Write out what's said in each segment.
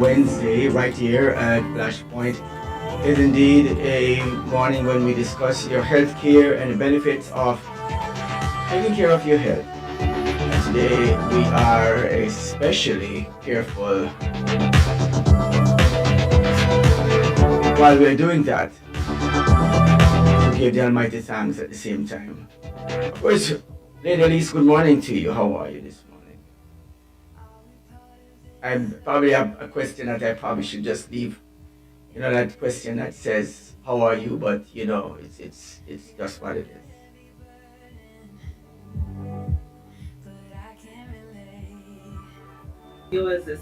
Wednesday right here at Flashpoint. It is indeed a morning when we discuss your health care and the benefits of taking care of your health. And today we are especially careful while we're doing that to give the Almighty thanks at the same time. Of course, Lady Elise, good morning to you. How are you this morning? I probably have a question that I probably should just leave. You know, that question that says, how are you? But you know, it's just what it is. You as this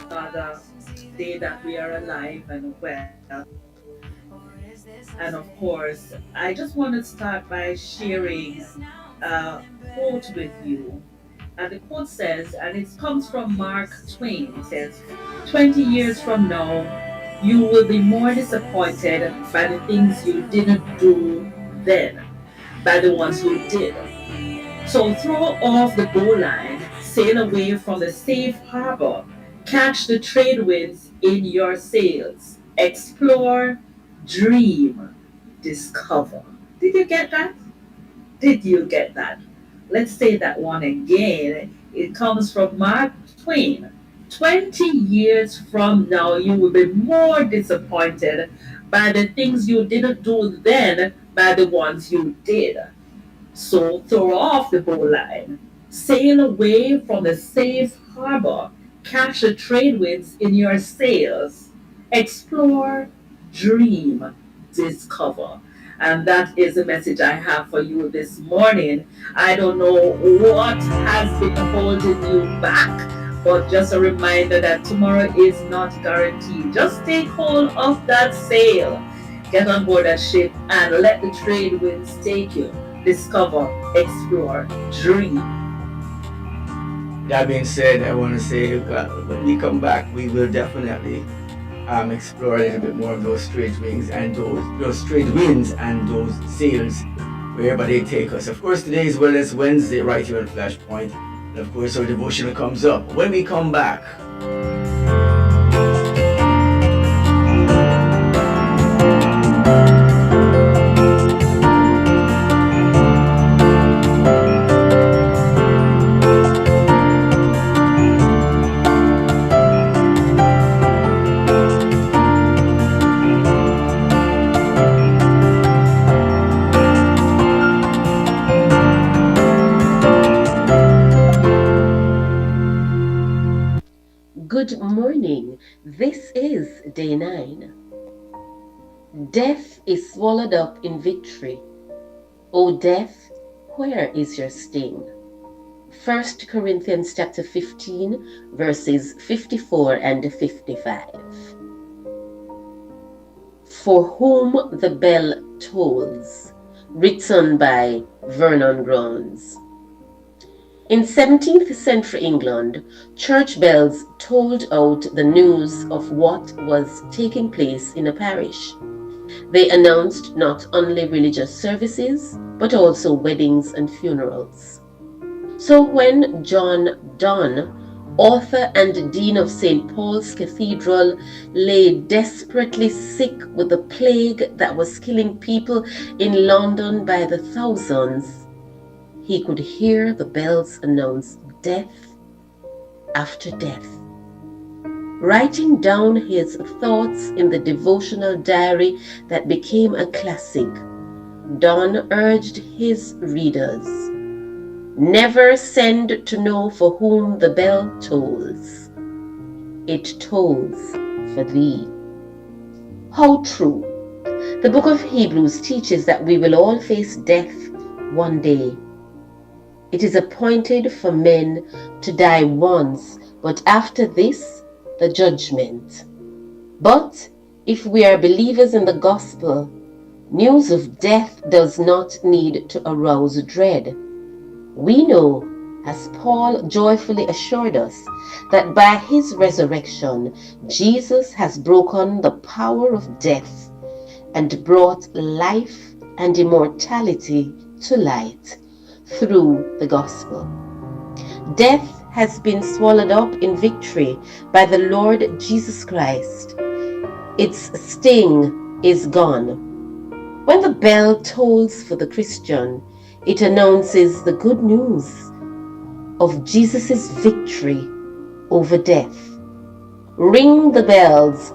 Father, day that we are alive and well. And of course, I just want to start by sharing a quote with you. And the quote says, and it comes from Mark Twain. It says, 20 years from now, you will be more disappointed by the things you didn't do then, by the ones you did. So throw off the goal line, sail away from the safe harbor, catch the trade winds in your sails, explore, dream, discover. Did you get that? Did you get that? Let's say that one again. It comes from Mark Twain. 20 years from now, you will be more disappointed by the things you didn't do then by the ones you did. So throw off the bowline, sail away from the safe harbor, catch the trade winds in your sails, explore, dream, discover. And that is the message I have for you this morning. I don't know what has been holding you back, but just a reminder that tomorrow is not guaranteed. Just take hold of that sail, get on board that ship, and let the trade winds take you. Discover, explore, dream. That being said, I want to say, well, when we come back, we will definitely explore a little bit more of those trade wings and those trade winds and those sails wherever they take us. Of course, today is Wellness Wednesday right here on Flashpoint. And of course, our devotional comes up when we come back. Good morning. This is day 9. Death is swallowed up in victory. O death, where is your sting? 1 Corinthians chapter 15, verses 54 and 55. For whom the bell tolls, written by Vernon Grounds. In 17th century England, church bells tolled out the news of what was taking place in a parish. They announced not only religious services, but also weddings and funerals. So when John Donne, author and dean of St. Paul's Cathedral, lay desperately sick with the plague that was killing people in London by the thousands, he could hear the bells announce death after death. Writing down his thoughts in the devotional diary that became a classic, Donne urged his readers, never send to know for whom the bell tolls. It tolls for thee. How true. The book of Hebrews teaches that we will all face death one day. It is appointed for men to die once, but after this, the judgment. But if we are believers in the gospel, news of death does not need to arouse dread. We know, as Paul joyfully assured us, that by his resurrection, Jesus has broken the power of death and brought life and immortality to light through the gospel. Death has been swallowed up in victory by the Lord Jesus Christ. Its sting is gone. When the bell tolls for the Christian, it announces the good news of Jesus' victory over death. Ring the bells,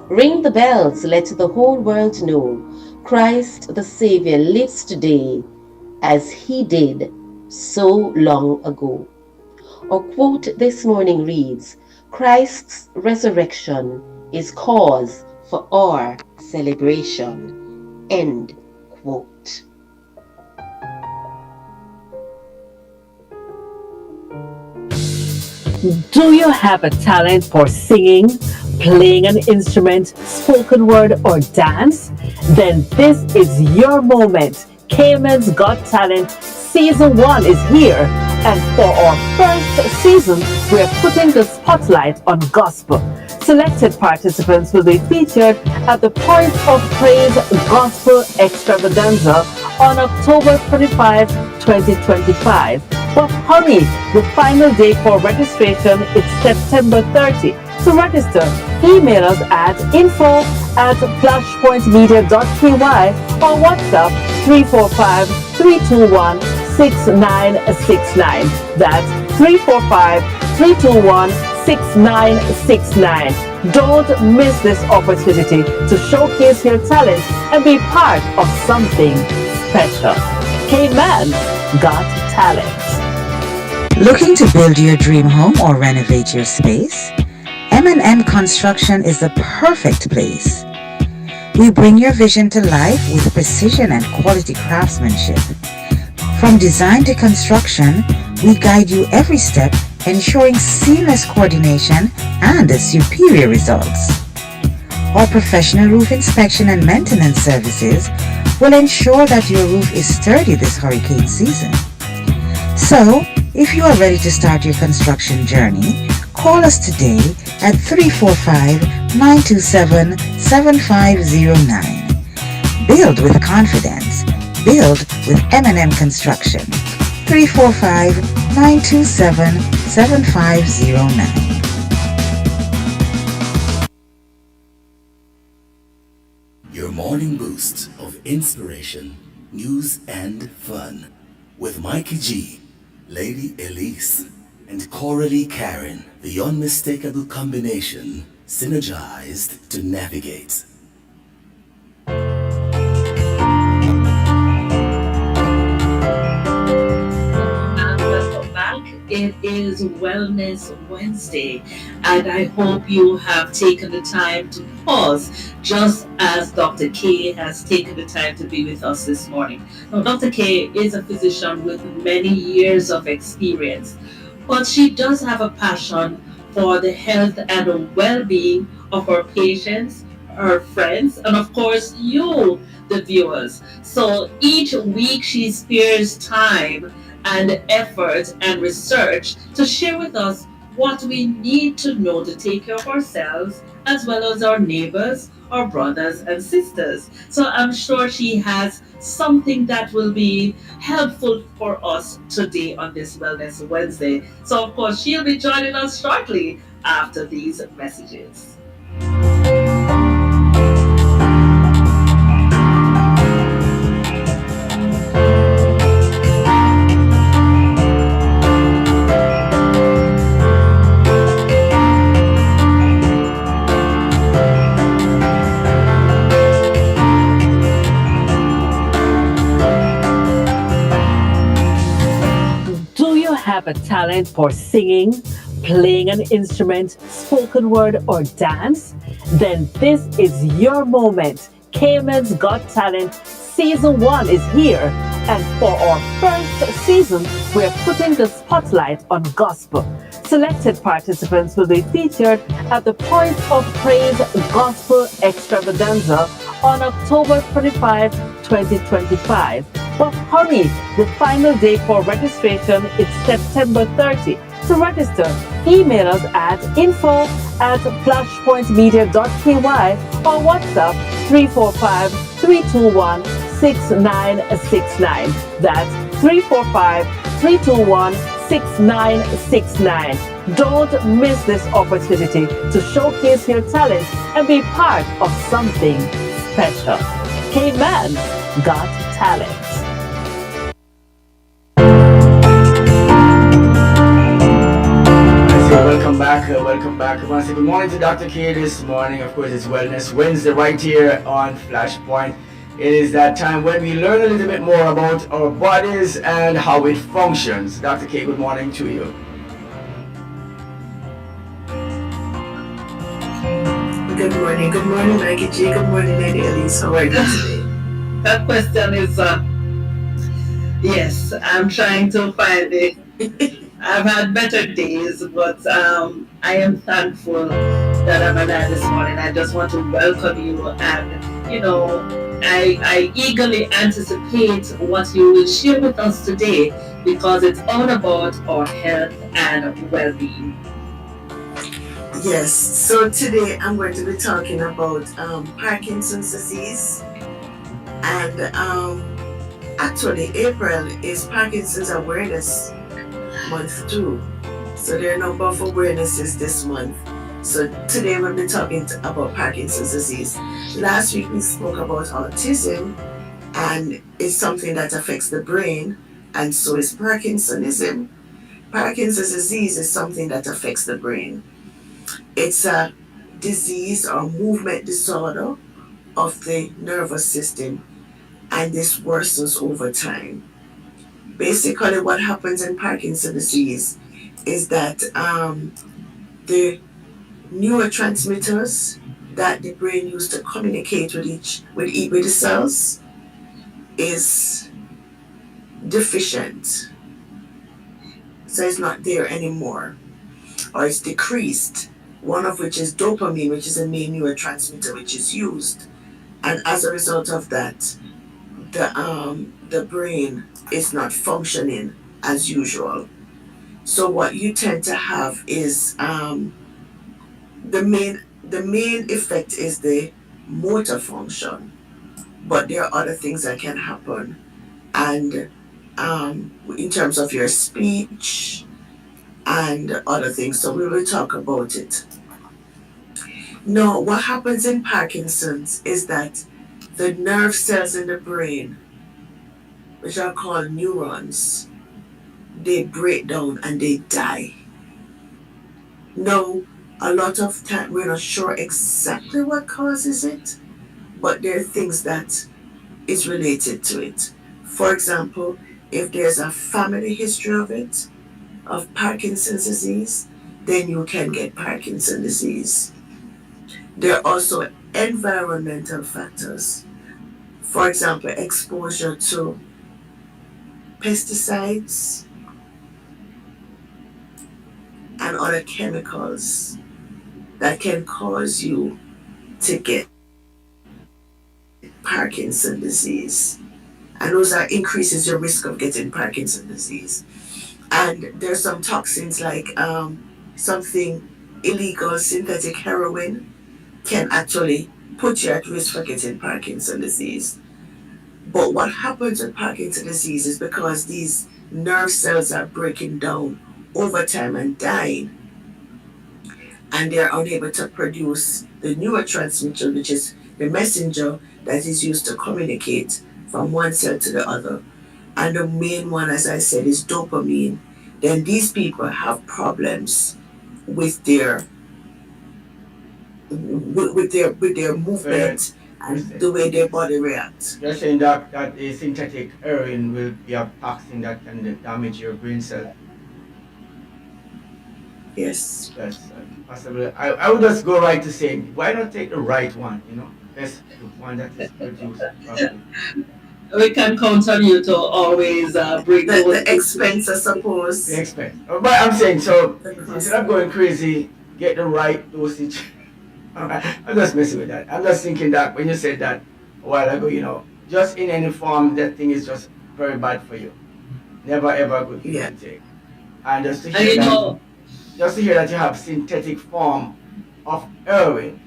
let the whole world know Christ the Savior lives today as he did so long ago. Our quote this morning reads, Christ's resurrection is cause for our celebration. End quote. Do you have a talent for singing, playing an instrument, spoken word, or dance? Then this is your moment. Cayman's Got Talent Season 1 is here. And for our first season, we're putting the spotlight on gospel. Selected participants will be featured at the Point of Praise Gospel Extravaganza on October 25, 2025. But hurry, the final day for registration is September 30. To register, email us at info@flashpointmedia.ky or WhatsApp 345-321-6969. That's 345-321-6969. Don't miss this opportunity to showcase your talent and be part of something special. Cayman's Got Talent. Looking to build your dream home or renovate your space? M&M Construction is the perfect place. We bring your vision to life with precision and quality craftsmanship. From design to construction, we guide you every step, ensuring seamless coordination and superior results. Our professional roof inspection and maintenance services will ensure that your roof is sturdy this hurricane season. So, if you are ready to start your construction journey, call us today at 345-927-7509. Build with confidence. Build with M&M Construction. 345-927-7509. Your morning boost of inspiration, news and fun with Mikey G, Lady Elise, and Coralie Karen, the unmistakable combination, synergized to navigate. It is Wellness Wednesday, and I hope you have taken the time to pause, just as Dr. K has taken the time to be with us this morning. Now, Dr. K is a physician with many years of experience, but she does have a passion for the health and well-being of her patients, her friends, and of course you, the viewers. So each week she spares time and effort and research to share with us what we need to know to take care of ourselves as well as our neighbors, our brothers and sisters. So I'm sure she has something that will be helpful for us today on this Wellness Wednesday. So of course she'll be joining us shortly after these messages. Have a talent for singing, playing an instrument, spoken word, or dance? Then this is your moment. Cayman's Got Talent Season 1 is here. And for our first season, we're putting the spotlight on gospel. Selected participants will be featured at the Point of Praise Gospel Extravaganza on October 25, 2025. But hurry, the final day for registration is September 30. To register, email us at info@flashpointmedia.ky or WhatsApp 345-321-6969. That's 345-321-6969. 6969. Don't miss this opportunity to showcase your talent and be part of something special. Cayman's Got Talent. I say welcome back, welcome back. I want to say good morning to Dr. K this morning. Of course, it's Wellness Wednesday right here on Flashpoint. It is that time when we learn a little bit more about our bodies and how it functions. Dr. K, good morning to you. Good morning, Mikey G. Good morning, Lady Elise. How are you today? That question is, yes, I'm trying to find it. I've had better days, but I am thankful that I'm alive this morning. I just want to welcome you, and I eagerly anticipate what you will share with us today because it's all about our health and well-being. Yes, so today I'm going to be talking about Parkinson's disease. And actually, April is Parkinson's Awareness Month too. So there are a number of awarenesses this month. So today we'll be talking about Parkinson's disease. Last week we spoke about autism, and it's something that affects the brain, and so is Parkinsonism. Parkinson's disease is something that affects the brain. It's a disease or movement disorder of the nervous system, and this worsens over time. Basically, what happens in Parkinson's disease is that the neurotransmitters that the brain uses to communicate with the cells is deficient. So it's not there anymore, or it's decreased. One of which is dopamine, which is a main neurotransmitter which is used, and as a result of that, the brain is not functioning as usual. So what you tend to have is the main effect is the motor function, but there are other things that can happen, and in terms of your speech and other things. So we will talk about it. Now, what happens in Parkinson's is that the nerve cells in the brain, which are called neurons, they break down and they die. Now, a lot of time we're not sure exactly what causes it, but there are things that is related to it. For example, if there's a family history of Parkinson's disease, then you can get Parkinson's disease. There are also environmental factors. For example, exposure to pesticides and other chemicals that can cause you to get Parkinson's disease. And those are increases your risk of getting Parkinson's disease. And there's some toxins like something illegal, synthetic heroin can actually put you at risk for getting Parkinson's disease. But what happens with Parkinson's disease is because these nerve cells are breaking down over time and dying, and they're unable to produce the neurotransmitter, which is the messenger that is used to communicate from one cell to the other. And the main one, as I said, is dopamine. Then these people have problems with their movement and the way their body reacts. You're saying that a synthetic heroin will be a toxin that can damage your brain cell? Yes. That's possible. I would just go right to saying, why not take the right one, Best the one that is produced properly. We can count on you to always bring the expense, I suppose. The expense. But I'm saying, so instead of going crazy, get the right dosage. I'm just messing with that. I'm just thinking that when you said that a while ago, just in any form, that thing is just very bad for you. Never ever good thing to take. And just to hear that you have synthetic form of heroin,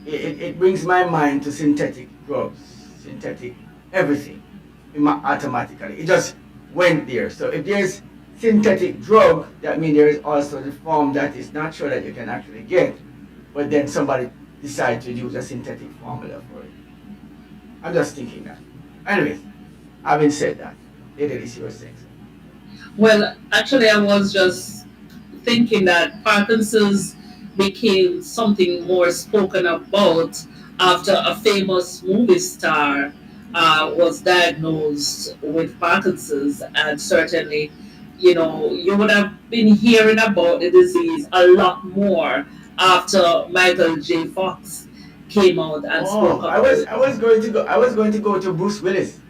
it brings my mind to synthetic drugs, synthetic everything, automatically. It just went there. So if there's synthetic drug, that means there is also the form that is natural that you can actually get, but then somebody decides to use a synthetic formula for it. I'm just thinking that. Anyways, having said that, Lady Alice, you were saying something. Well, actually, I was just thinking that Parkinson's became something more spoken about after a famous movie star was diagnosed with Parkinson's, and certainly, you would have been hearing about the disease a lot more after Michael J. Fox came out and spoke Oh, about it. I was going to go to Bruce Willis.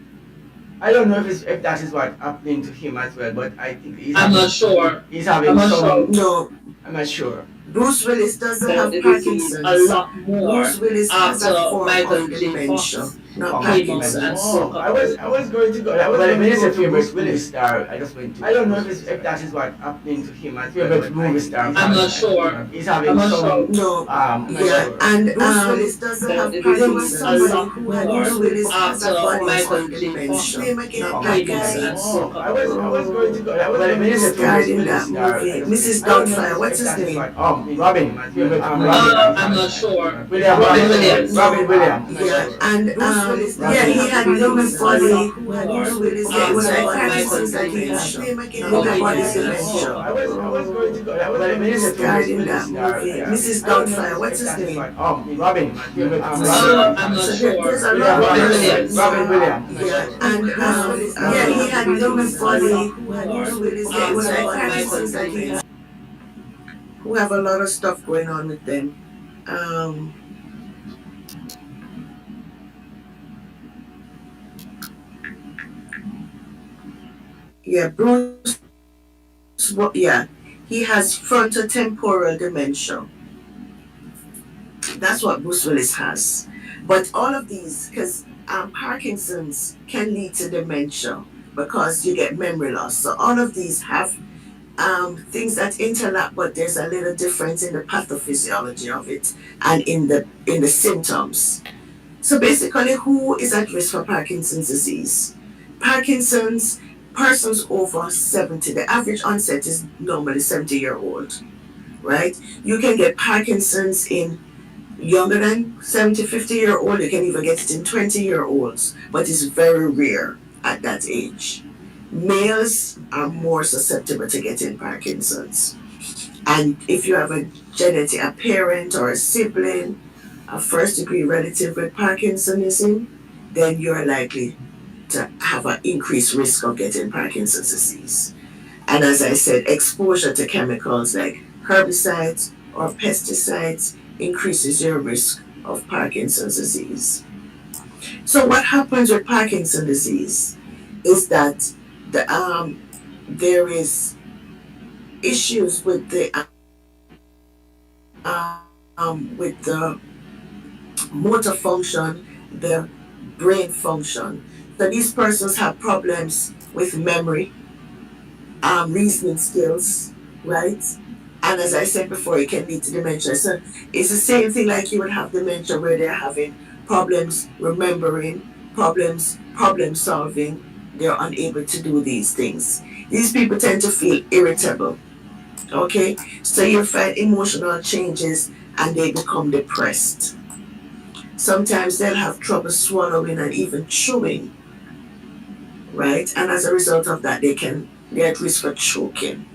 I don't know if that is what happening to him as well, but I think I'm not sure. he's I'm having not some. sure No, I'm not sure. Bruce Willis doesn't about have the disease a Parkinson's. lot more Bruce Willis has after a form Michael of J. dementia, Fox not came out Parkinson's. and Oh, spoke about it. I was going to go. I was going to go to Bruce Willis star. I just went to. I don't know if that is what happening to him as well, but movie star. I'm not sure. He's I'm having not some. sure No, I'm not yeah, sure. and Bruce Willis doesn't about have the Parkinson's. disease a Somebody lot who had more Bruce Willis has after a form Michael of J. Fox dementia, not came out Parkinson's. and Oh, spoke I about was it. going to go. I was going to Who's go to Bruce died in Willis that star. movie? I don't Mrs. know Doubtfire. if What's his that is name? what. Robin. I'm not sure. William. Robin Williams. Robin Williams. Yeah, and Willis yeah, he had Williams. body. More Bruce Willis after was like Michael Parkinson's J. that he Fox had. came Not out body and dementia. spoke I about it. was going to go. I was going to Who's go to died Bruce in Willis that star. movie? Yeah. Mrs. I don't know Doubtfire. What's if his that is name? what. Robin. I'm not So sure. there's a William. lot of Williams. Robin Williams. Yeah, and yeah, he had body. Bruce Willis was like Parkinson's that he had. Who have a lot of stuff going on with them. Um, yeah, yeah, he has frontotemporal dementia. That's what Bruce Willis has. But all of these, because Parkinson's can lead to dementia because you get memory loss. So all of these have things that interlap, but there's a little difference in the pathophysiology of it and in the symptoms. So basically, who is at risk for Parkinson's disease? Parkinson's, persons over 70. The average onset is normally 70-year-old, right? You can get Parkinson's in younger than 70, 50-year-old. You can even get it in 20-year-olds, but it's very rare at that age. Males are more susceptible to getting Parkinson's. And if you have a parent or a sibling, a first degree relative with Parkinsonism, then you're likely to have an increased risk of getting Parkinson's disease. And as I said, exposure to chemicals like herbicides or pesticides increases your risk of Parkinson's disease. So what happens with Parkinson's disease is that there is issues with the motor function, the brain function. So these persons have problems with memory, reasoning skills, right? And as I said before, it can lead to dementia. So it's the same thing like you would have dementia where they're having problems remembering, problem solving. They're unable to do these things. These people tend to feel irritable. Okay? So you find emotional changes and they become depressed. Sometimes they'll have trouble swallowing and even chewing. Right? And as a result of that, they're at risk for choking.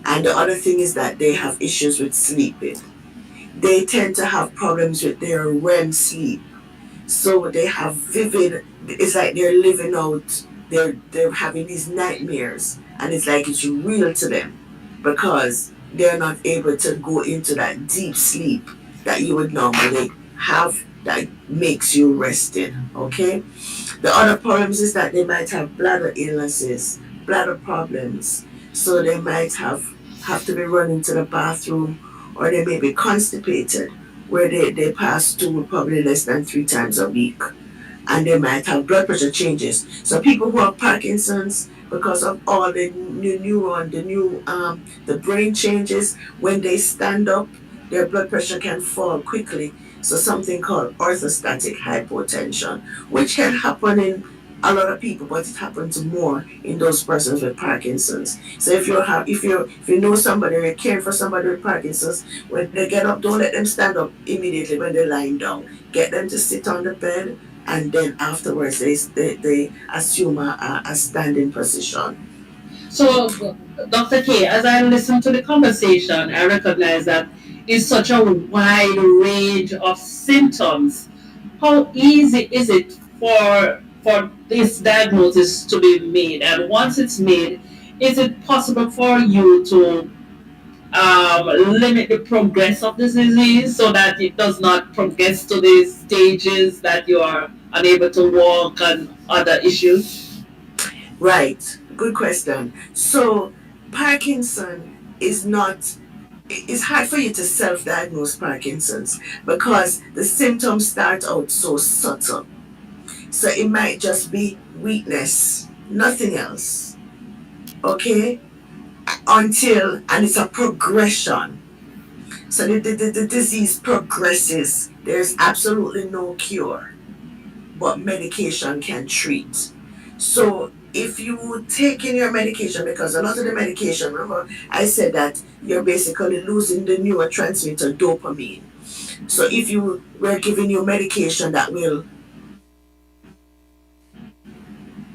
And the other thing is that they have issues with sleeping. They tend to have problems with their REM sleep. So they have it's like they're living out, they're having these nightmares. And it's like it's real to them because they're not able to go into that deep sleep that you would normally have that makes you rested. Okay? The other problems is that they might have bladder illnesses, bladder problems. So they might have to be running to the bathroom, or they may be constipated, where they pass stool probably less than 3 times a week. And they might have blood pressure changes. So people who have Parkinson's, because of all the the brain changes, when they stand up, their blood pressure can fall quickly. So something called orthostatic hypotension, which can happen in a lot of people, but it happens more in those persons with Parkinson's. So if you know somebody or you're caring for somebody with Parkinson's, when they get up, don't let them stand up immediately when they're lying down. Get them to sit on the bed, and then afterwards they assume a standing position. So, Dr. K, as I listen to the conversation, I recognize that it's such a wide range of symptoms. How easy is it for this diagnosis to be made? And once it's made, is it possible for you to limit the progress of this disease so that it does not progress to the stages that you are unable to walk and other issues? Right. Good question. So Parkinson is not it's hard for you to self-diagnose Parkinson's because the symptoms start out so subtle. So it might just be weakness, nothing else. Okay? And it's a progression. So the disease progresses. There's absolutely no cure, but medication can treat. So if you take in your medication, because a lot of the medication, remember I said that you're basically losing the neurotransmitter dopamine. So if you were giving you medication that will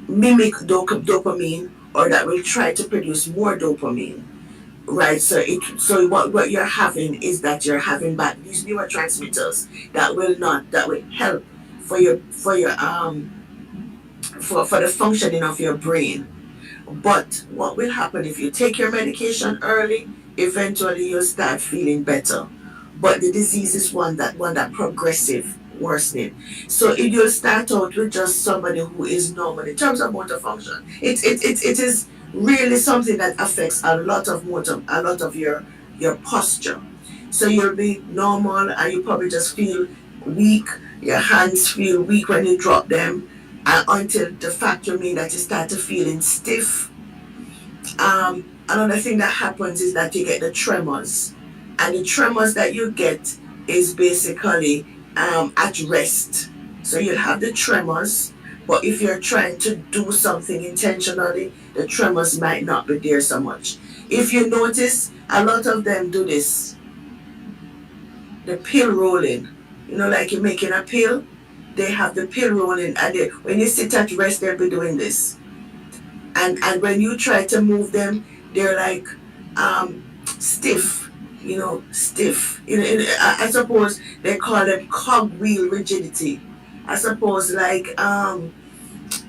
mimic dopamine or that will try to produce more dopamine, right? So what you're having is that you're having back these neurotransmitters that will help for the functioning of your brain. But what will happen if you take your medication early? Eventually, you'll start feeling better. But the disease is one that progressive worsening. So you'll start out with just somebody who is normal in terms of motor function. It is really something that affects a lot of your posture. So you'll be normal, and you probably just feel weak. Your hands feel weak when you drop them, until the fact remains that you start to feeling stiff. Another thing that happens is that you get the tremors, and the tremors that you get is basically at rest. So you'll have the tremors, but if you're trying to do something intentionally, the tremors might not be there so much. If you notice, a lot of them do this, the pill rolling. You know, like you're making a pill, they have the pill rolling, and when you sit at rest, they'll be doing this. And when you try to move them, they're like stiff, stiff. I suppose they call them cogwheel rigidity. I suppose like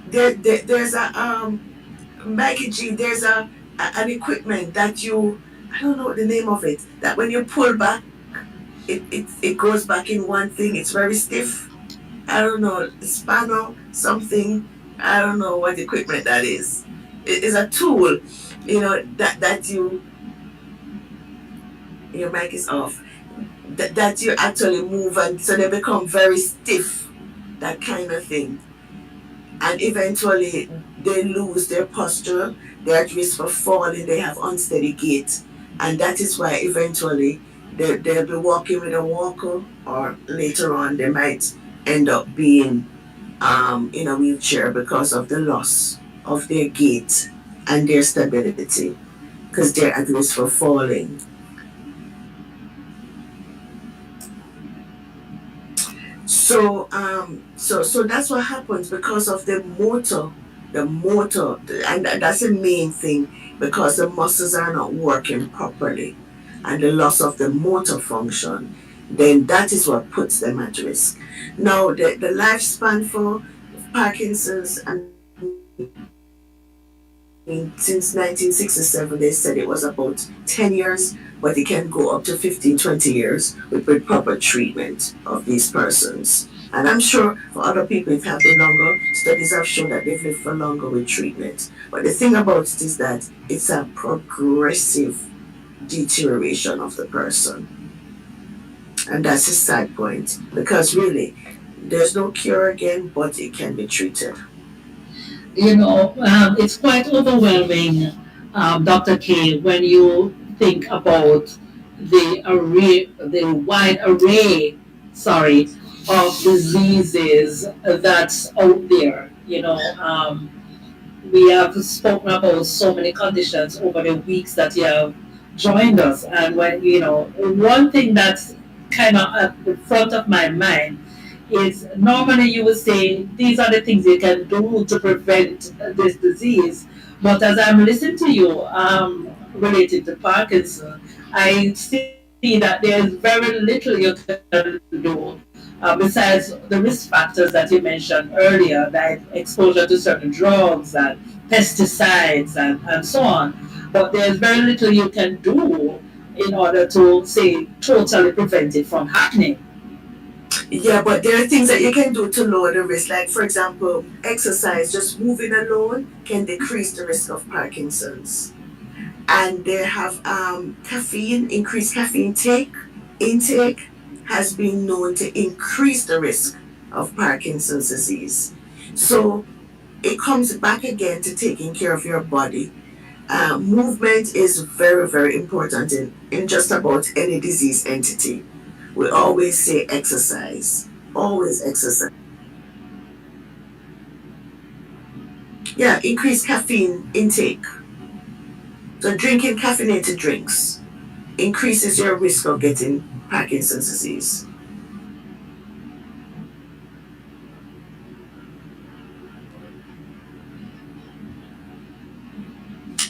there's a Maggie G, there's an equipment that I don't know what the name of it, that when you pull back, it goes back in one thing. It's very stiff. I don't know, spanner, something. I don't know what equipment that is. It is a tool, that your mic is off. That you actually move, and so they become very stiff, that kind of thing. And eventually they lose their posture, they're at risk for falling, they have unsteady gait. And that is why eventually they'll be walking with a walker, or later on they might end up being in a wheelchair because of the loss of their gait and their stability, because they're at risk for falling. So that's what happens because of the motor, and that's the main thing, because the muscles are not working properly, and the loss of the motor function, then that is what puts them at risk. Now, the lifespan for Parkinson's, I mean, since 1967, they said it was about 10 years, but it can go up to 15, 20 years with proper treatment of these persons. And I'm sure for other people it have been longer. Studies have shown that they've lived for longer with treatment. But the thing about it is that it's a progressive deterioration of the person. And that's a sad point, because really, there's no cure again, but it can be treated. It's quite overwhelming, Dr. K, when you think about the wide array, sorry, of diseases that's out there. We have spoken about so many conditions over the weeks that you have joined us. And one thing that's kind of at the front of my mind is normally you would say these are the things you can do to prevent this disease. But as I'm listening to you related to Parkinson, I see that there's very little you can do besides the risk factors that you mentioned earlier, like exposure to certain drugs and pesticides and so on. But there's very little you can do in order to, say, totally prevent it from happening. Yeah, but there are things that you can do to lower the risk. Like, for example, exercise, just moving alone can decrease the risk of Parkinson's. And they have caffeine, increased caffeine intake has been known to increase the risk of Parkinson's disease. So it comes back again to taking care of your body. Movement is very, very important in just about any disease entity. We always say exercise. Always exercise. Yeah, increase caffeine intake. So drinking caffeinated drinks increases your risk of getting Parkinson's disease.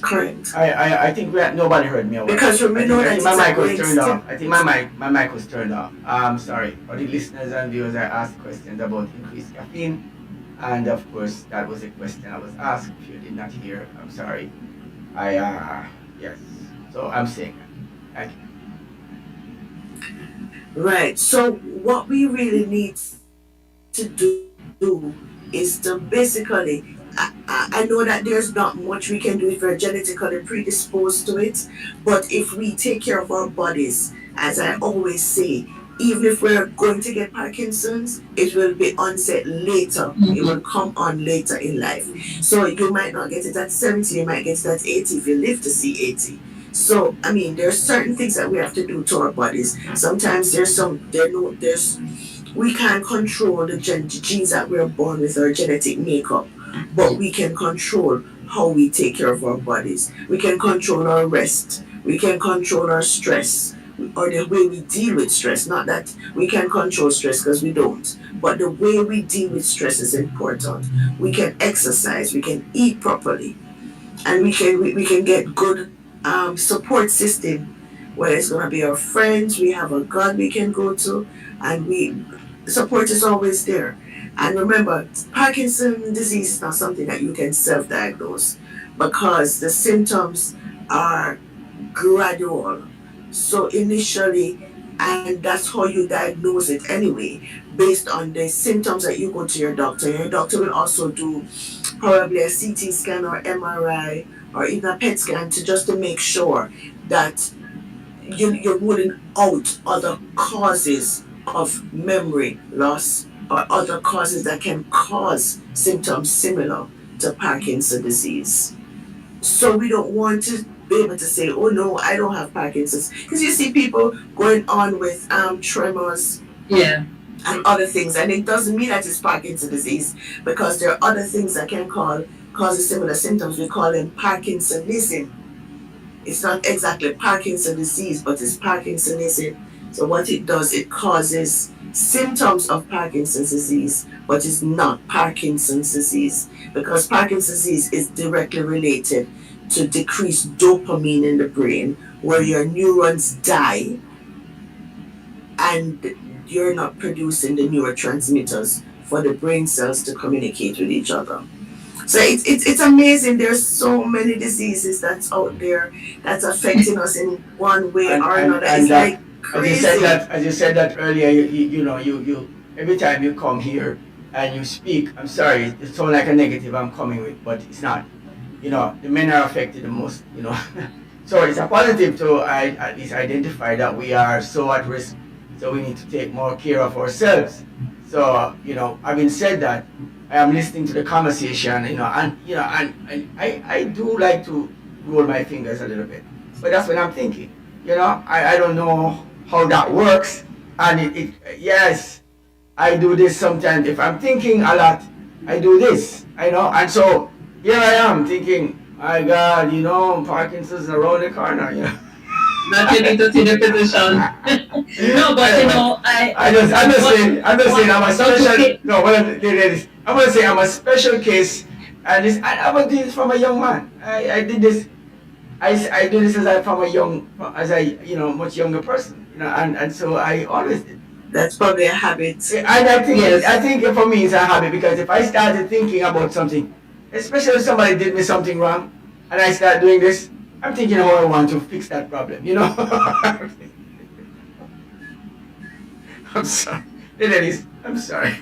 Correct. I think nobody heard me. Because we know that my mic was it's turned off. I think my mic was turned off. Sorry. For the listeners and viewers, I asked questions about increased caffeine. And of course, that was a question I was asked. If you did not hear, I'm sorry. Yes. So I'm saying that. Thank you. Right. So what we really need to do is to basically, I know that there's not much we can do if we're genetically predisposed to it, but if we take care of our bodies, as I always say, even if we're going to get Parkinson's, it will be onset later. It will come on later in life. So you might not get it at 70, you might get it at 80 if you live to see 80. So I mean, there's certain things that we have to do to our bodies. Sometimes there's we can't control the genes that we're born with or genetic makeup, but we can control how we take care of our bodies. We can control our rest. We can control our stress or the way we deal with stress. Not that we can control stress because we don't, but the way we deal with stress is important. We can exercise. We can eat properly, and we can get good support system. Whether it's gonna be our friends, we have a God we can go to, and we support is always there. And remember, Parkinson's disease is not something that you can self-diagnose because the symptoms are gradual. So initially, and that's how you diagnose it anyway, based on the symptoms that you go to your doctor. Your doctor will also do probably a CT scan or MRI or even a PET scan to make sure that you're ruling out other causes of memory loss or other causes that can cause symptoms similar to Parkinson's disease. So we don't want to be able to say, oh no, I don't have Parkinson's. Because you see people going on with tremors, Yeah. and other things, and it doesn't mean that it's Parkinson's disease because there are other things that can cause similar symptoms. We call them Parkinsonism. It's not exactly Parkinson's disease, but it's Parkinsonism. So what it does, it causes symptoms of Parkinson's disease, but it's not Parkinson's disease because Parkinson's disease is directly related to decreased dopamine in the brain, where your neurons die and you're not producing the neurotransmitters for the brain cells to communicate with each other. So it's amazing. There's so many diseases that's out there that's affecting us in one way or another. It's like crazy. As you said that earlier, you every time you come here and you speak, I'm sorry, it sounds like a negative I'm coming with, but it's not. The men are affected the most. So it's a positive to at least identify that we are so at risk. So we need to take more care of ourselves. So having said that, I am listening to the conversation, and I do like to roll my fingers a little bit, but that's what I'm thinking. I don't know how that works, and it yes, I do this sometimes. If I'm thinking a lot, I do this, and so here I am thinking, my God, Parkinson's around the corner, That you need to see the physician. No, but I you don't know. know, I I'm just what saying, I'm a Dr. special. K, No, what I'm this. I'm gonna say I'm a special case, and I was doing this from a young man. I did this. I do this from a young, as a much younger person, and so I always did. That's probably a habit. And I think yes, for me it's a habit because if I started thinking about something, especially if somebody did me something wrong, and I start doing this, I'm thinking how I want to fix that problem. I'm sorry. I'm sorry.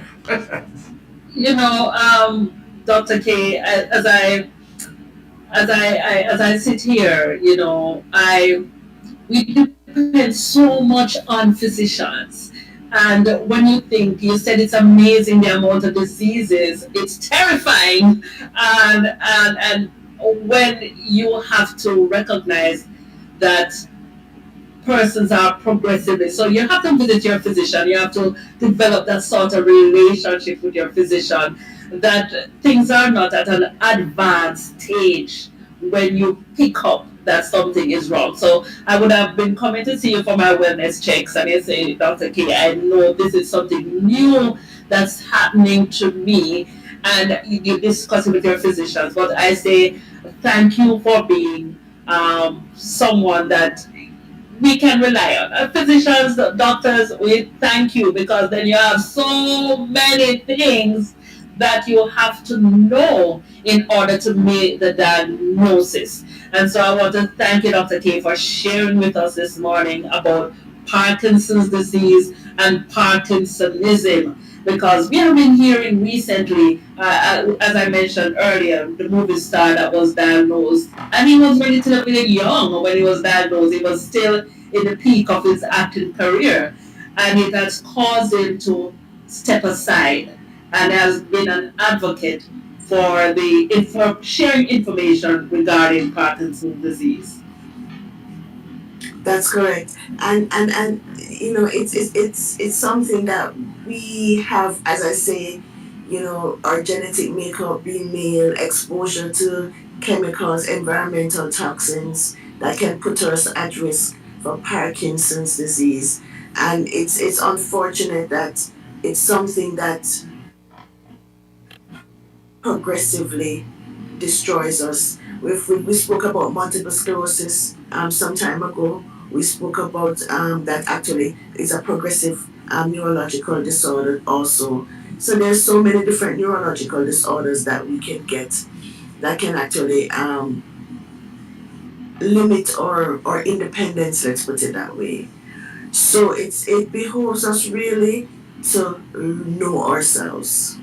you know, Dr. K, as I sit here, I we depend so much on physicians. And when you think, you said it's amazing the amount of diseases, it's terrifying. And when you have to recognize that persons are progressively. So you have to visit your physician. You have to develop that sort of relationship with your physician. That things are not at an advanced stage when you pick up that something is wrong. So I would have been coming to see you for my wellness checks, and you say, Dr. K, I know this is something new that's happening to me, and you discuss it with your physicians. But I say, thank you for being someone that we can rely on. Physicians, doctors, we thank you because then you have so many things that you have to know in order to make the diagnosis. And so I want to thank you, Dr. K, for sharing with us this morning about Parkinson's disease and Parkinsonism. Because we have been hearing recently, as I mentioned earlier, the movie star that was diagnosed, and he was relatively young when he was diagnosed. He was still in the peak of his acting career, and it has caused him to step aside and has been an advocate for for sharing information regarding Parkinson's disease. That's correct. And it's something that we have, as I say, our genetic makeup, being male, exposure to chemicals, environmental toxins that can put us at risk for Parkinson's disease. And it's unfortunate that it's something that progressively destroys us. We spoke about multiple sclerosis some time ago. We spoke about that actually is a progressive neurological disorder also. So there's so many different neurological disorders that we can get that can actually limit our independence, let's put it that way. So it behooves us really to know ourselves,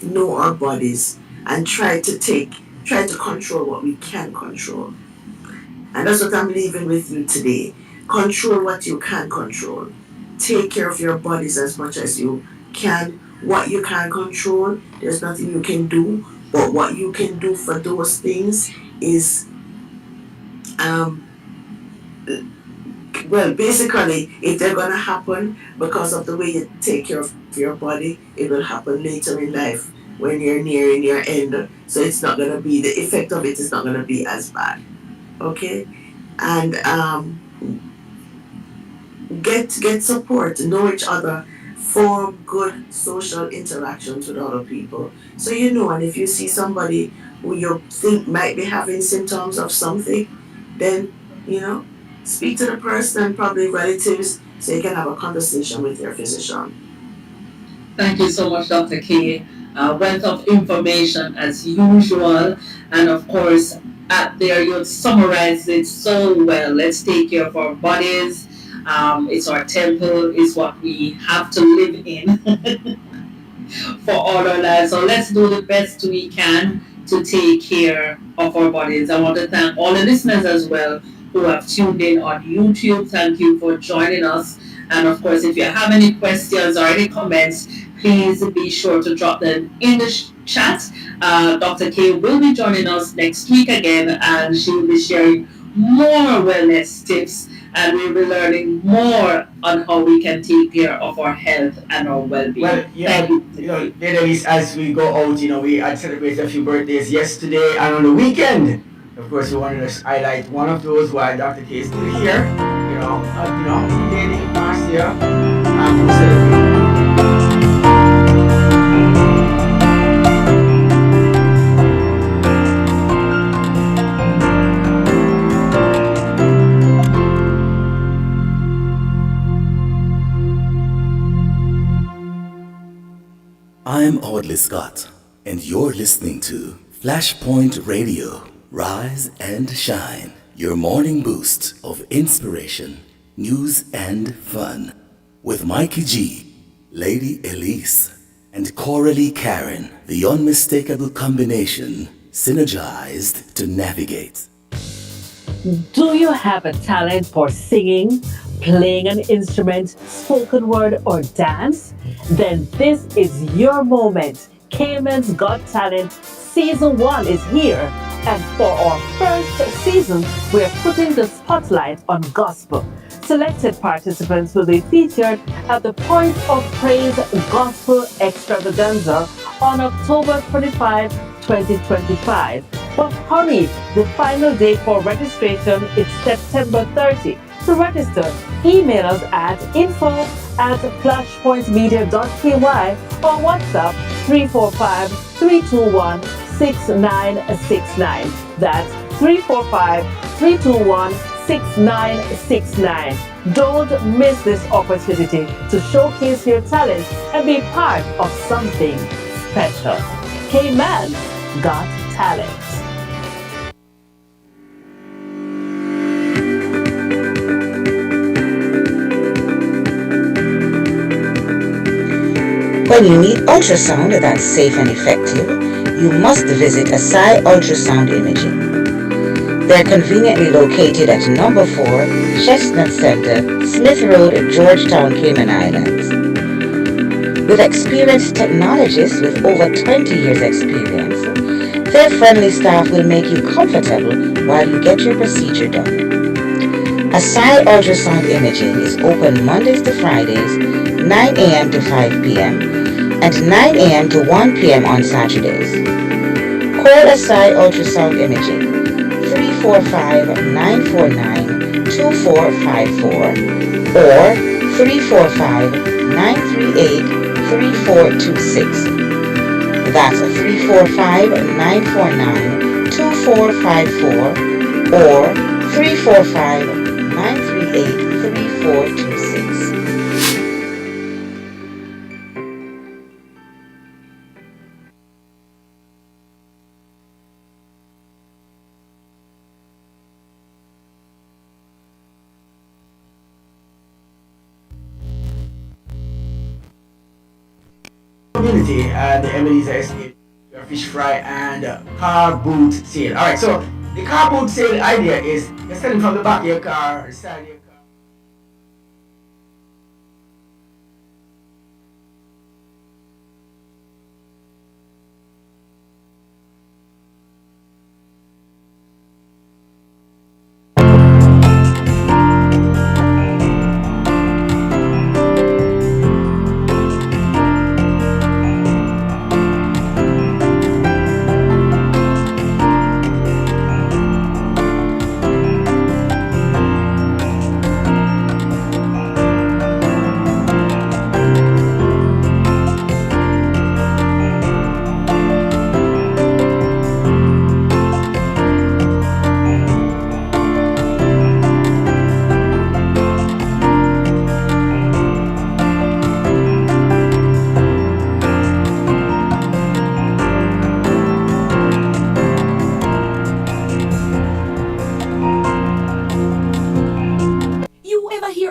know our bodies, and try to control what we can control. And that's what I'm leaving with you today. Control what you can control. Take care of your bodies as much as you can. What you can control, there's nothing you can do. But what you can do for those things is, um, well, basically, if they're going to happen because of the way you take care of your body, it will happen later in life when you're nearing your end. So it's not going to be, the effect of it is not going to be as bad. Okay? And get support, know each other, form good social interactions with other people. So and if you see somebody who you think might be having symptoms of something, then speak to the person and probably relatives so you can have a conversation with your physician. Thank you so much, Dr. K. Wealth of information as usual. And of course, at there you summarized it so well. Let's take care of our bodies. It's our temple, it's what we have to live in for all our lives. So let's do the best we can to take care of our bodies. I want to thank all the listeners as well who have tuned in on YouTube. Thank you for joining us. And of course, if you have any questions or any comments, please be sure to drop them in the chat. Dr. K will be joining us next week again, and she will be sharing more wellness tips and we'll be learning more on how we can take care of our health and our well-being. Well, Thank you. ladies, as we go out, we had celebrated a few birthdays yesterday and on the weekend. Of course, we wanted to highlight one of those while Dr. K is still here. Lady Marcia, who celebrated. I'm Audley Scott, and you're listening to Flashpoint Radio. Rise and shine. Your morning boost of inspiration, news, and fun. With Mikey G, Lady Elise, and Coralie Karen. The unmistakable combination, synergized to navigate. Do you have a talent for singing, playing an instrument, spoken word, or dance? Then this is your moment. Cayman's Got Talent Season 1 is here. And for our first season, we're putting the spotlight on gospel. Selected participants will be featured at the Point of Praise Gospel Extravaganza on October 25, 2025. But hurry, the final date for registration is September 30. To register, email us at info@flashpointmedia.ky or WhatsApp 345-321-6969. That's 345-321-6969. Don't miss this opportunity to showcase your talent and be part of something special. Cayman Got Talent. When you need ultrasound that's safe and effective, you must visit Asai Ultrasound Imaging. They're conveniently located at number 4 Chestnut Center, Smith Road, Georgetown, Cayman Islands. With experienced technologists with over 20 years experience, their friendly staff will make you comfortable while you get your procedure done. Asai Ultrasound Imaging is open Mondays to Fridays, 9 a.m. to 5 p.m. and 9 a.m. to 1 p.m. on Saturdays. Call Asai Ultrasound Imaging 345-949-2454 or 345-938-3426. That's 345-949-2454 or 345-938-3426. Community and the Ebenezer Estate fish fry and car boot sale. Alright, so the car boot sale idea is you're selling from the back of your car, the side of your car.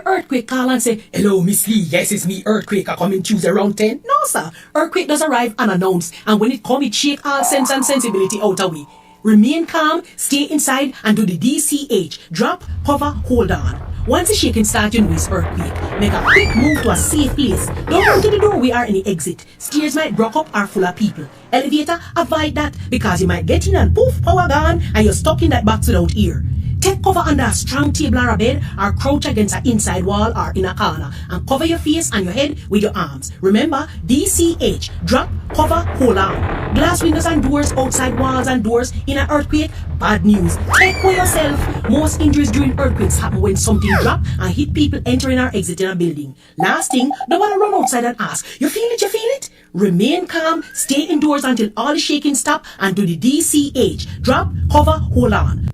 Earthquake call and say, "Hello, Miss Lee. Yes, it's me, Earthquake. I come in Tuesday around 10. No, sir. Earthquake does arrive unannounced. And when it come, it shake all sense and sensibility out of we. Remain calm, stay inside, and do the DCH. Drop, hover, hold on. Once the shaking starts, you know it's earthquake. Make a quick move to a safe place. Don't run to the doorway or any exit. Stairs might block up or full of people. Elevator, avoid that because you might get in and poof, power gone, and you're stuck in that box without air. Take cover under a strong table or a bed, or crouch against an inside wall or in a corner, and cover your face and your head with your arms. Remember, DCH, drop, cover, hold on. Glass windows and doors, outside walls and doors in an earthquake, bad news. Take care yourself. Most injuries during earthquakes happen when something drop and hit people entering or exiting a building. Last thing, don't want to run outside and ask, you feel it, you feel it? Remain calm, stay indoors until all the shaking stop, and do the DCH, drop, cover, hold on.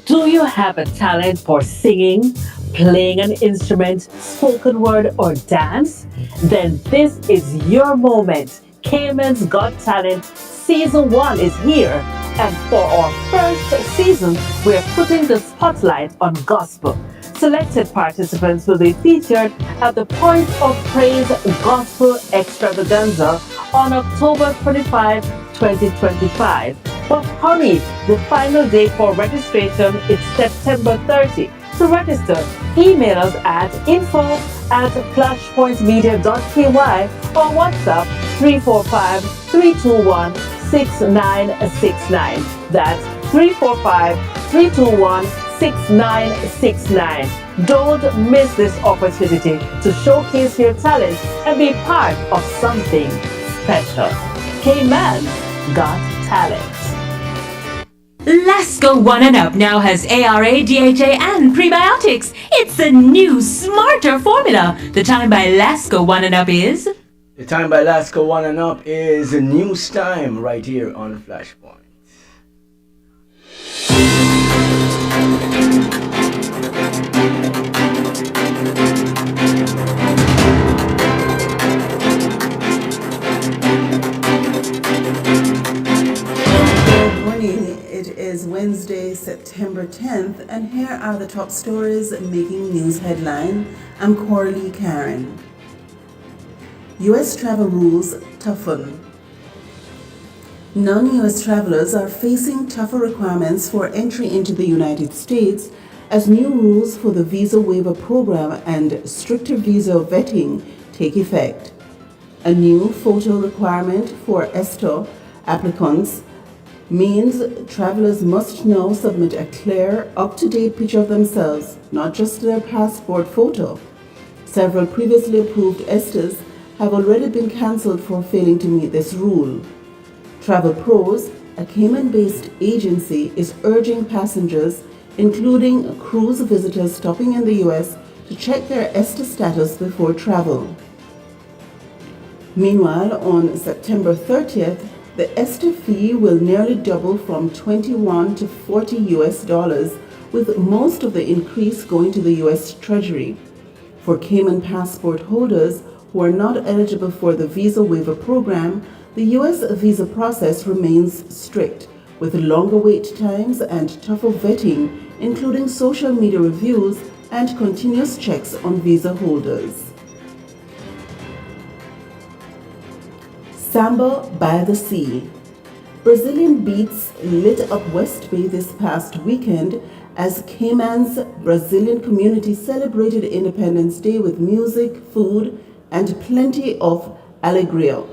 Do you have a talent for singing, playing an instrument, spoken word, or dance? Then this is your moment. Cayman's Got Talent Season 1 is here. And for our first season, we're putting the spotlight on gospel. Selected participants will be featured at the Point of Praise Gospel Extravaganza on October 25, 2025. But hurry, the final date for registration is September 30. To register, email us at info@flashpointmedia.ky or WhatsApp 345-321-6969. That's 345-321-6969. Don't miss this opportunity to showcase your talent and be part of something special. Cayman's Got Talent. Lasco 1 and Up now has ARA, DHA, and prebiotics. It's a new, smarter formula. The time by Lasco 1 and Up is... The time by Lasco 1 and Up is news time right here on Flashpoint. It is Wednesday, September 10th, and here are the top stories making news headline. I'm Coralie Karen. U.S. travel rules toughen. Non-U.S. travelers are facing tougher requirements for entry into the United States as new rules for the visa waiver program and stricter visa vetting take effect. A new photo requirement for ESTA applicants means travelers must now submit a clear, up-to-date picture of themselves, not just their passport photo. Several previously approved ESTAs have already been cancelled for failing to meet this rule. Travel Pros, a Cayman-based agency, is urging passengers, including cruise visitors stopping in the U.S., to check their ESTA status before travel. Meanwhile, on September 30th, the ESTA fee will nearly double from $21 to $40 with most of the increase going to the U.S. Treasury. For Cayman passport holders who are not eligible for the visa waiver program, the U.S. visa process remains strict, with longer wait times and tougher vetting, including social media reviews and continuous checks on visa holders. Samba by the Sea. Brazilian beats lit up West Bay this past weekend as Cayman's Brazilian community celebrated Independence Day with music, food, and plenty of alegria.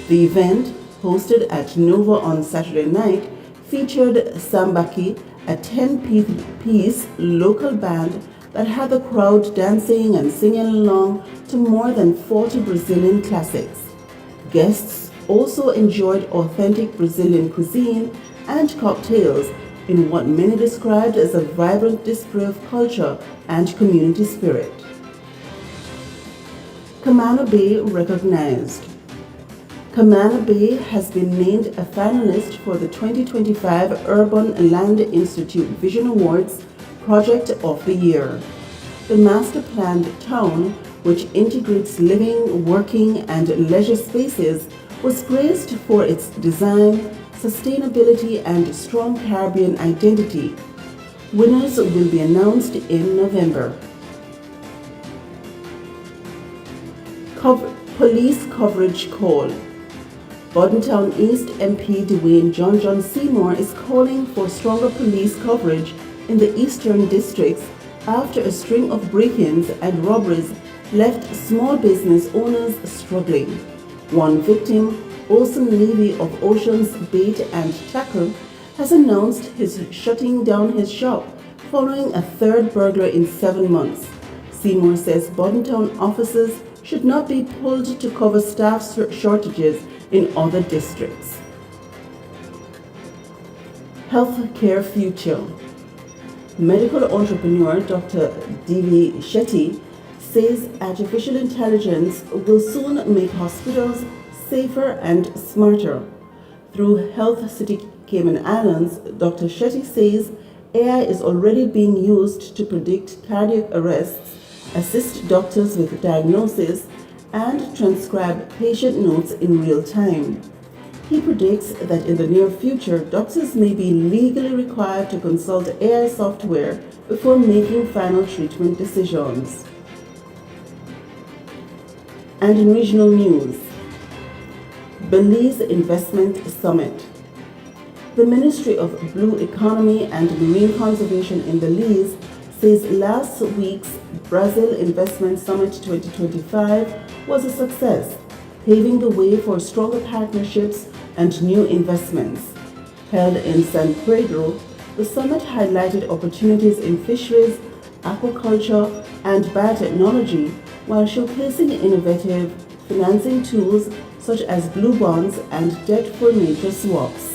The event, hosted at Nova on Saturday night, featured Sambaqui, a 10-piece local band that had the crowd dancing and singing along to more than 40 Brazilian classics. Guests also enjoyed authentic Brazilian cuisine and cocktails in what many described as a vibrant display of culture and community spirit. Camana Bay recognized. Camana Bay has been named a finalist for the 2025 Urban Land Institute Vision Awards Project of the Year. The master-planned town, which integrates living, working, and leisure spaces, was praised for its design, sustainability, and strong Caribbean identity. Winners will be announced in November. Police coverage call. Bordentown East MP Dwayne John Seymour is calling for stronger police coverage in the eastern districts after a string of break-ins and robberies left small business owners struggling. One victim, Olson Levy of Oceans Bait and Tackle, has announced his shutting down his shop following a third burglar in 7 months. Seymour says Bordentown offices should not be pulled to cover staff shortages in other districts. Healthcare future. Medical entrepreneur Dr. D.V. Shetty says artificial intelligence will soon make hospitals safer and smarter. Through Health City Cayman Islands, Dr. Shetty says AI is already being used to predict cardiac arrests, assist doctors with diagnosis, and transcribe patient notes in real time. He predicts that in the near future, doctors may be legally required to consult AI software before making final treatment decisions. And in regional news, Belize Investment Summit. The Ministry of Blue Economy and Marine Conservation in Belize says last week's Brazil Investment Summit 2025 was a success, paving the way for stronger partnerships and new investments. Held in San Pedro, the summit highlighted opportunities in fisheries, aquaculture, and biotechnology while showcasing innovative financing tools such as blue bonds and debt for nature swaps.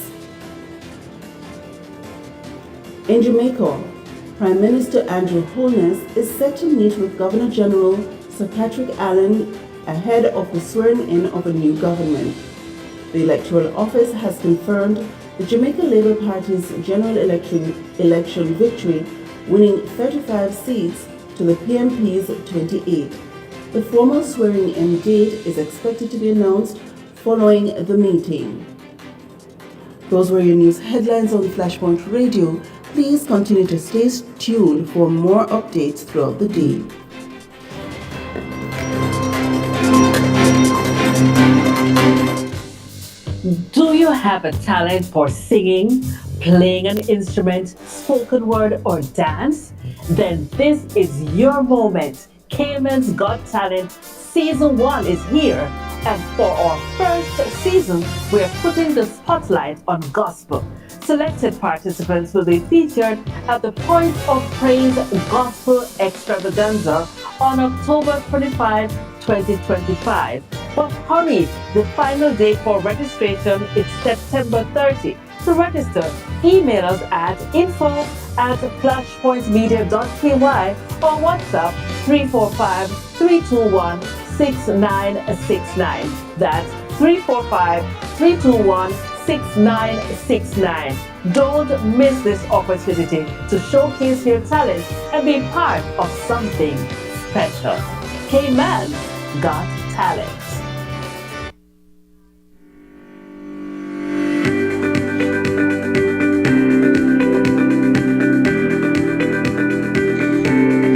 In Jamaica, Prime Minister Andrew Holness is set to meet with Governor General Sir Patrick Allen ahead of the swearing-in of a new government. The Electoral Office has confirmed the Jamaica Labour Party's general election victory, winning 35 seats to the PMP's 28. The formal swearing-in date is expected to be announced following the meeting. Those were your news headlines on Flashpoint Radio. Please continue to stay tuned for more updates throughout the day. Do you have a talent for singing, playing an instrument, spoken word, or dance? Then this is your moment. Cayman's Got Talent Season 1 is here. And for our first season, we are putting the spotlight on gospel. Selected participants will be featured at the Point of Praise Gospel Extravaganza on October 25, 2025. But hurry, the final date for registration is September 30. To register, email us at info@flashpointmedia.ky or WhatsApp 345-321-6969. That's 345-321-6969. Don't miss this opportunity to showcase your talent and be part of something special. Cayman Got Talent.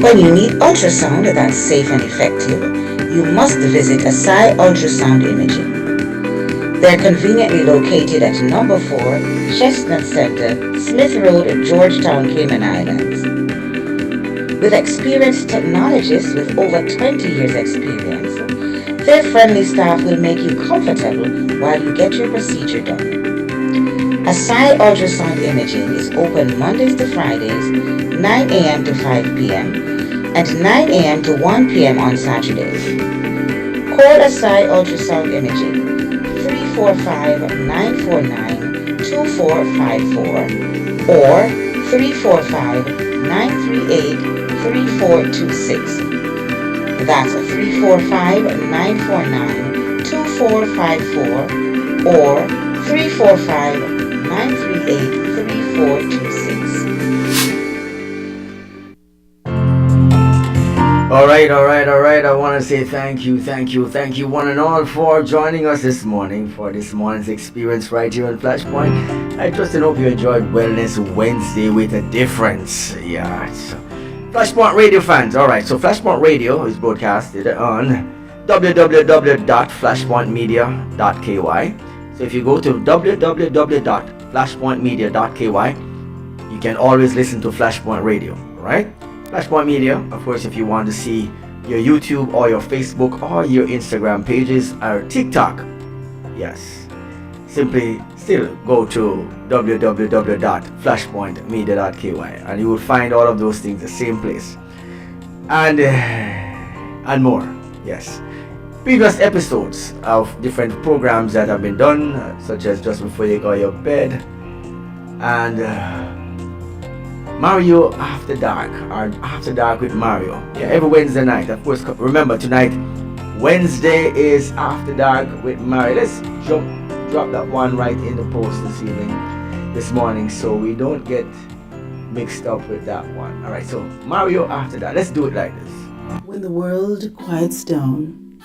When you need ultrasound that's safe and effective, you must visit Asai Ultrasound Imaging. They're conveniently located at number 4 Chestnut Center, Smith Road, Georgetown, Cayman Islands. With experienced technologists with over 20 years experience, their friendly staff will make you comfortable while you get your procedure done. Asai Ultrasound Imaging is open Mondays to Fridays, 9 a.m. to 5 p.m. and 9 a.m. to 1 p.m. on Saturdays. Call Asai Ultrasound Imaging 345-949-2454 or 345-938-3426. That's 345-949-2454 or 345-938-3426. All right. I want to say thank you, one and all, for joining us this morning for this morning's experience right here on Flashpoint. I trust and hope you enjoyed Wellness Wednesday with a difference. Yeah. So, Flashpoint Radio fans. All right. So Flashpoint Radio is broadcasted on www.flashpointmedia.ky. So if you go to www.flashpointmedia.ky, you can always listen to Flashpoint Radio. All right. Flashpoint Media, of course, if you want to see your YouTube or your Facebook or your Instagram pages or TikTok. Yes. simply still go to www.flashpointmedia.ky and you will find all of those things the same place. And more. Yes. Previous episodes of different programs that have been done, such as Just Before You Go Your Bed and Mario After Dark, or After Dark with Mario. Yeah, every Wednesday night. Of course, remember tonight, Wednesday is After Dark with Mario. Let's drop that one right in the post this morning, so we don't get mixed up with that one. All right, so Mario After Dark. Let's do it like this. When the world quiets down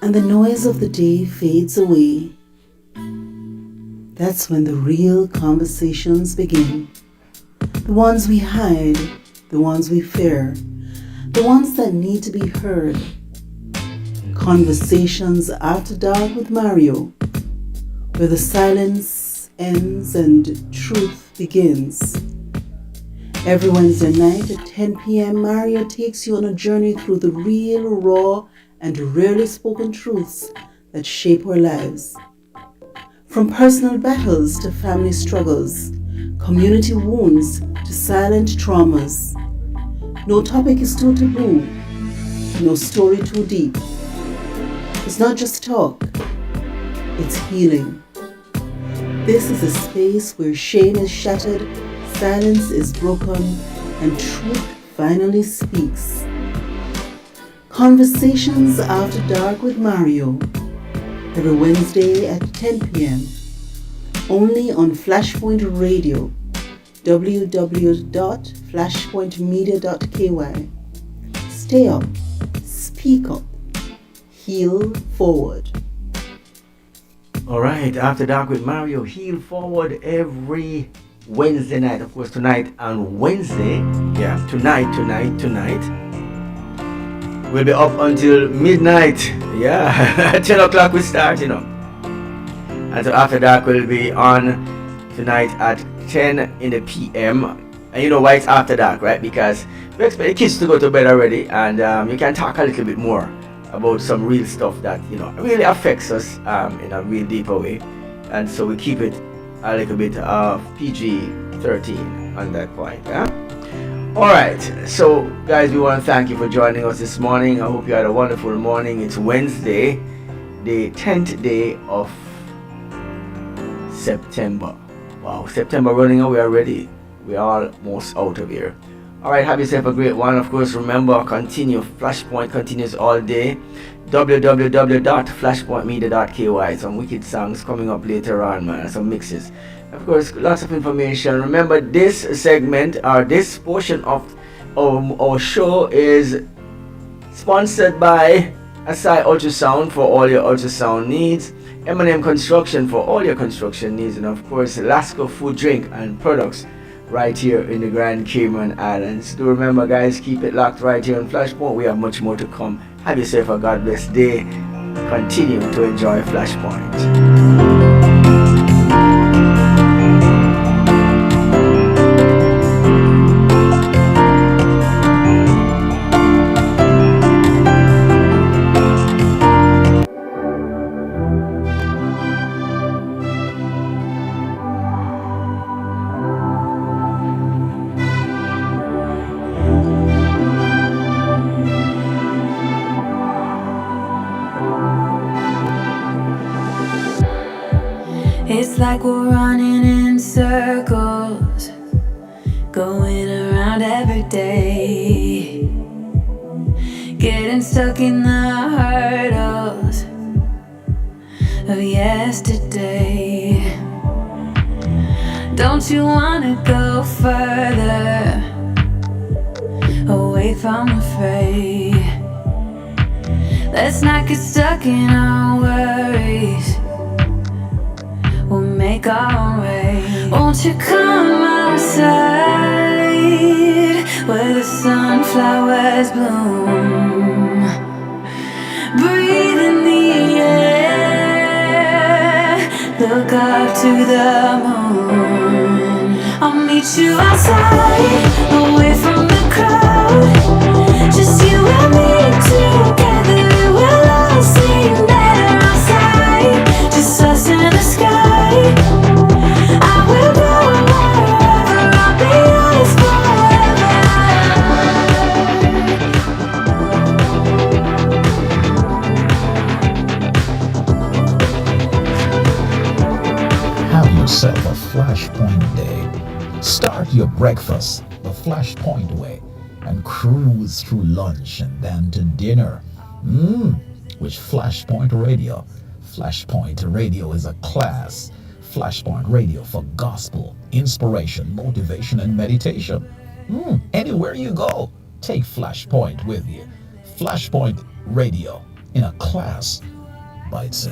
and the noise of the day fades away, that's when the real conversations begin. The ones we hide, the ones we fear, the ones that need to be heard. Conversations After Dark with Mario, where the silence ends and truth begins. Every Wednesday night at 10 p.m., Mario takes you on a journey through the real, raw, and rarely spoken truths that shape our lives. From personal battles to family struggles, community wounds to silent traumas. No topic is too taboo, no story too deep. It's not just talk, it's healing. This is a space where shame is shattered, silence is broken, and truth finally speaks. Conversations After Dark with Mario, every Wednesday at 10 p.m. only on Flashpoint Radio, www.flashpointmedia.ky. Stay up, speak up, heal forward. All right, After Dark with Mario, heal forward every Wednesday night. Of course, tonight on Wednesday, tonight. We'll be up until midnight. Yeah, 10 o'clock we start, And so After Dark will be on tonight at 10 in the p.m. And you know why it's After Dark, right? Because we expect the kids to go to bed already, and you can talk a little bit more about some real stuff that, really affects us in a real deeper way. And so we keep it a little bit of PG-13 on that point, yeah? Alright, so guys, we want to thank you for joining us this morning. I hope you had a wonderful morning. It's Wednesday, the 10th day of September. Wow, September running away already. We are almost out of here. Alright, have yourself a great one. Of course, remember, Flashpoint continues all day. www.flashpointmedia.ky. Some wicked songs coming up later on, man. Some mixes. Of course, lots of information. Remember, this segment or this portion of our show is sponsored by Asai Ultrasound for all your ultrasound needs, M&M Construction for all your construction needs, and of course, Lasco Food, Drink, and Products right here in the Grand Cayman Islands. Do remember, guys, keep it locked right here on Flashpoint. We have much more to come. Have yourself a God bless day. Continue to enjoy Flashpoint. It's like we're running in circles, going around every day, getting stuck in the hurdles of yesterday. Don't you wanna go further, away from the fray? Let's not get stuck in our worries, we'll make our own way. Won't you come outside where the sunflowers bloom? Breathe in the air, look up to the moon. I'll meet you outside, away from the crowd. Just you and me together, we'll all sing better outside. Just us in the sky. yourself a Flashpoint day. Start your breakfast the Flashpoint way and cruise through lunch and then to dinner. With Flashpoint Radio. Flashpoint Radio is a class. Flashpoint Radio for gospel, inspiration, motivation, and meditation. Anywhere you go, take Flashpoint with you. Flashpoint Radio in a class by itself.